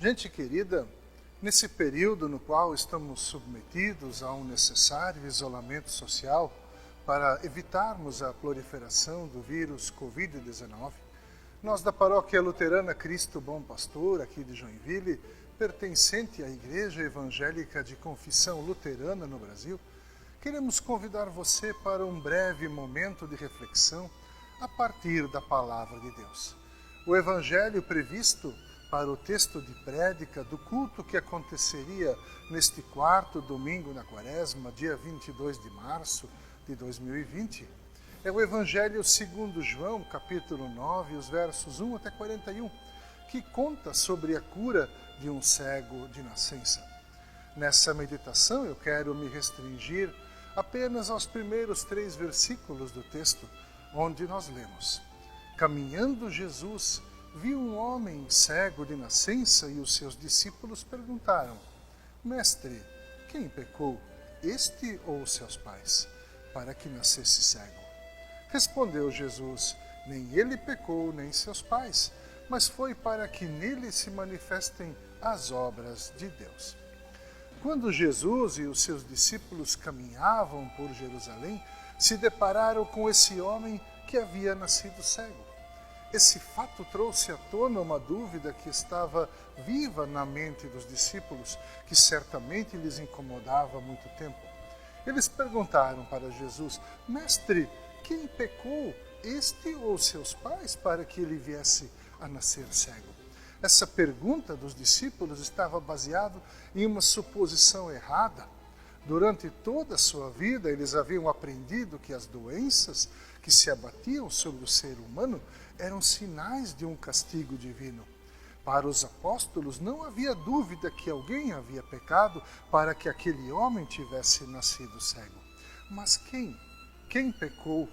Gente querida, nesse período no qual estamos submetidos a um necessário isolamento social para evitarmos a proliferação do vírus Covid-19, nós da Paróquia Luterana Cristo Bom Pastor, aqui de Joinville, pertencente à Igreja Evangélica de Confissão Luterana no Brasil, queremos convidar você para um breve momento de reflexão a partir da Palavra de Deus. O Evangelho previsto para o texto de prédica do culto que aconteceria neste quarto domingo na Quaresma, dia 22 de março de 2020, é o Evangelho segundo João, capítulo 9, os versos 1 até 41, que conta sobre a cura de um cego de nascença. Nessa meditação eu quero me restringir apenas aos primeiros 3 versículos do texto, onde nós lemos: Caminhando Jesus viu um homem cego de nascença e os seus discípulos perguntaram: Mestre, quem pecou, este ou os seus pais, para que nascesse cego? Respondeu Jesus: Nem ele pecou, nem seus pais, mas foi para que nele se manifestem as obras de Deus. Quando Jesus e os seus discípulos caminhavam por Jerusalém, se depararam com esse homem que havia nascido cego. Esse fato trouxe à tona uma dúvida que estava viva na mente dos discípulos, que certamente lhes incomodava há muito tempo. Eles perguntaram para Jesus: Mestre, quem pecou, este ou seus pais, para que ele viesse a nascer cego? Essa pergunta dos discípulos estava baseada em uma suposição errada. Durante toda a sua vida, eles haviam aprendido que as doenças que se abatiam sobre o ser humano eram sinais de um castigo divino. Para os apóstolos, não havia dúvida que alguém havia pecado para que aquele homem tivesse nascido cego. Mas quem? Quem pecou?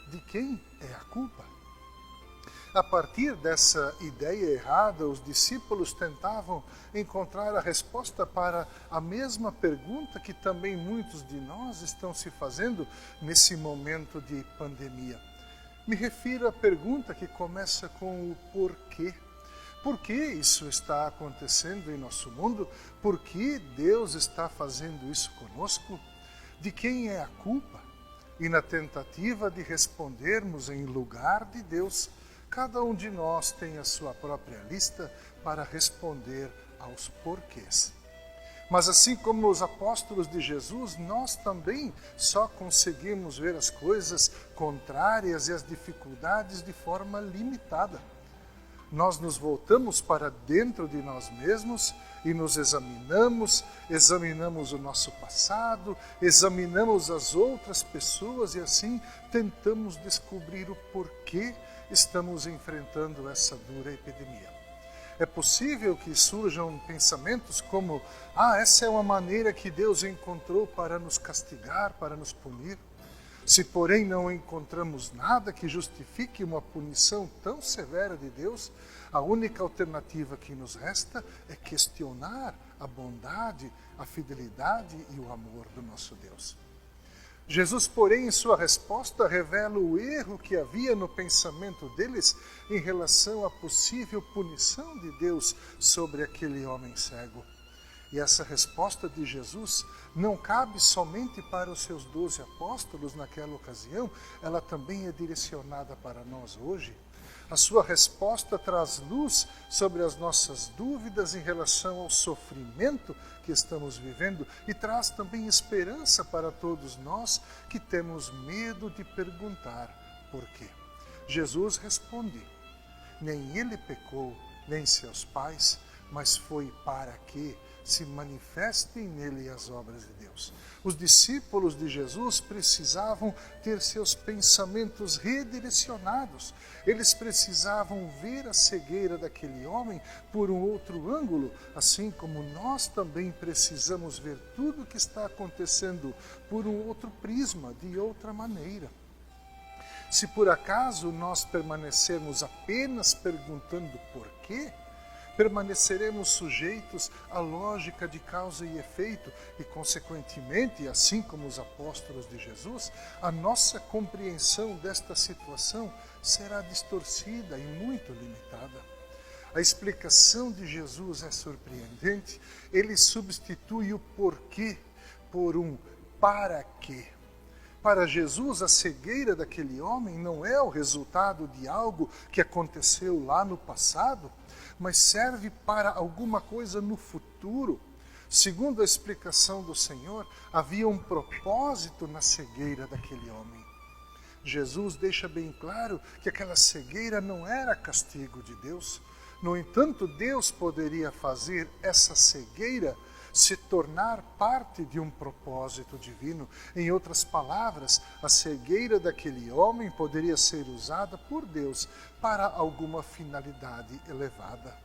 De quem é a culpa? A partir dessa ideia errada, os discípulos tentavam encontrar a resposta para a mesma pergunta que também muitos de nós estão se fazendo nesse momento de pandemia. Me refiro à pergunta que começa com o porquê. Por que isso está acontecendo em nosso mundo? Por que Deus está fazendo isso conosco? De quem é a culpa? E na tentativa de respondermos em lugar de Deus, cada um de nós tem a sua própria lista para responder aos porquês. Mas assim como os apóstolos de Jesus, nós também só conseguimos ver as coisas contrárias e as dificuldades de forma limitada. Nós nos voltamos para dentro de nós mesmos e nos examinamos o nosso passado, examinamos as outras pessoas e assim tentamos descobrir o porquê estamos enfrentando essa dura epidemia. É possível que surjam pensamentos como: essa é uma maneira que Deus encontrou para nos castigar, para nos punir. Se, porém, não encontramos nada que justifique uma punição tão severa de Deus, a única alternativa que nos resta é questionar a bondade, a fidelidade e o amor do nosso Deus. Jesus, porém, em sua resposta, revela o erro que havia no pensamento deles em relação à possível punição de Deus sobre aquele homem cego. E essa resposta de Jesus não cabe somente para os seus 12 apóstolos naquela ocasião, ela também é direcionada para nós hoje. A sua resposta traz luz sobre as nossas dúvidas em relação ao sofrimento que estamos vivendo e traz também esperança para todos nós que temos medo de perguntar por quê. Jesus responde: Nem ele pecou, nem seus pais, mas foi para que se manifestem nele as obras de Deus. Os discípulos de Jesus precisavam ter seus pensamentos redirecionados. Eles precisavam ver a cegueira daquele homem por um outro ângulo, assim como nós também precisamos ver tudo o que está acontecendo por um outro prisma, de outra maneira. Se por acaso nós permanecermos apenas perguntando por quê, permaneceremos sujeitos à lógica de causa e efeito e, consequentemente, assim como os apóstolos de Jesus, a nossa compreensão desta situação será distorcida e muito limitada. A explicação de Jesus é surpreendente. Ele substitui o porquê por um para quê. Para Jesus, a cegueira daquele homem não é o resultado de algo que aconteceu lá no passado, mas serve para alguma coisa no futuro. Segundo a explicação do Senhor, havia um propósito na cegueira daquele homem. Jesus deixa bem claro que aquela cegueira não era castigo de Deus. No entanto, Deus poderia fazer essa cegueira se tornar parte de um propósito divino. Em outras palavras, a cegueira daquele homem poderia ser usada por Deus para alguma finalidade elevada.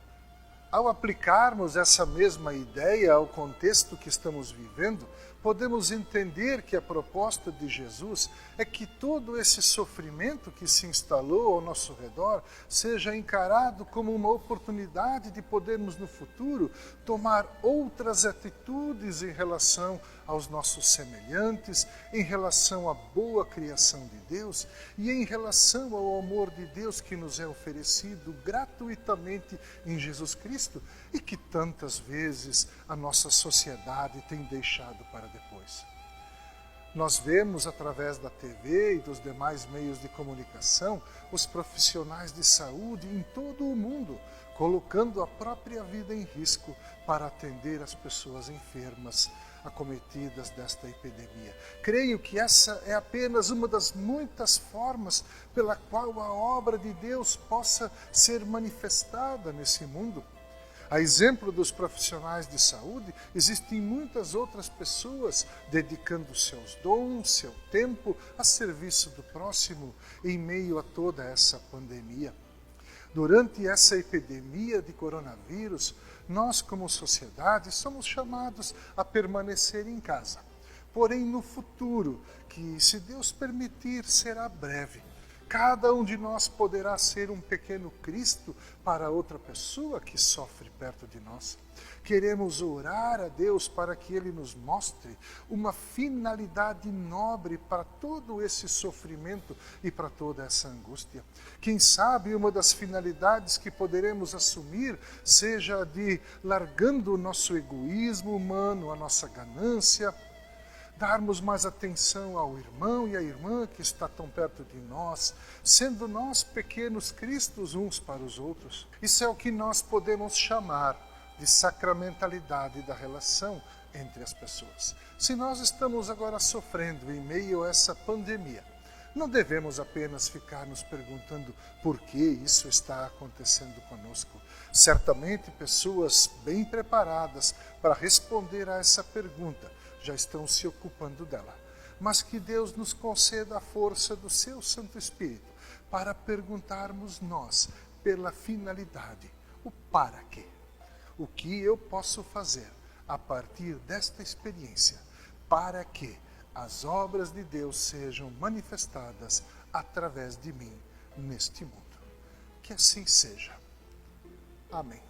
Ao aplicarmos essa mesma ideia ao contexto que estamos vivendo, podemos entender que a proposta de Jesus é que todo esse sofrimento que se instalou ao nosso redor seja encarado como uma oportunidade de podermos no futuro tomar outras atitudes em relação aos nossos semelhantes, em relação à boa criação de Deus e em relação ao amor de Deus que nos é oferecido gratuitamente em Jesus Cristo e que tantas vezes a nossa sociedade tem deixado para depois. Nós vemos através da TV e dos demais meios de comunicação os profissionais de saúde em todo o mundo colocando a própria vida em risco para atender as pessoas enfermas acometidas desta epidemia. Creio que essa é apenas uma das muitas formas pela qual a obra de Deus possa ser manifestada nesse mundo. A exemplo dos profissionais de saúde, existem muitas outras pessoas dedicando seus dons, seu tempo a serviço do próximo em meio a toda essa pandemia. Durante essa epidemia de coronavírus, nós como sociedade somos chamados a permanecer em casa. Porém, no futuro, que se Deus permitir, será breve, cada um de nós poderá ser um pequeno Cristo para outra pessoa que sofre perto de nós. Queremos orar a Deus para que Ele nos mostre uma finalidade nobre para todo esse sofrimento e para toda essa angústia. Quem sabe uma das finalidades que poderemos assumir seja a de, largando o nosso egoísmo humano, a nossa ganância, darmos mais atenção ao irmão e à irmã que está tão perto de nós, sendo nós pequenos cristos uns para os outros. Isso é o que nós podemos chamar de sacramentalidade da relação entre as pessoas. Se nós estamos agora sofrendo em meio a essa pandemia, não devemos apenas ficar nos perguntando por que isso está acontecendo conosco. Certamente pessoas bem preparadas para responder a essa pergunta já estão se ocupando dela. Mas que Deus nos conceda a força do seu Santo Espírito para perguntarmos nós pela finalidade, o para quê. O que eu posso fazer a partir desta experiência para que as obras de Deus sejam manifestadas através de mim neste mundo. Que assim seja. Amém.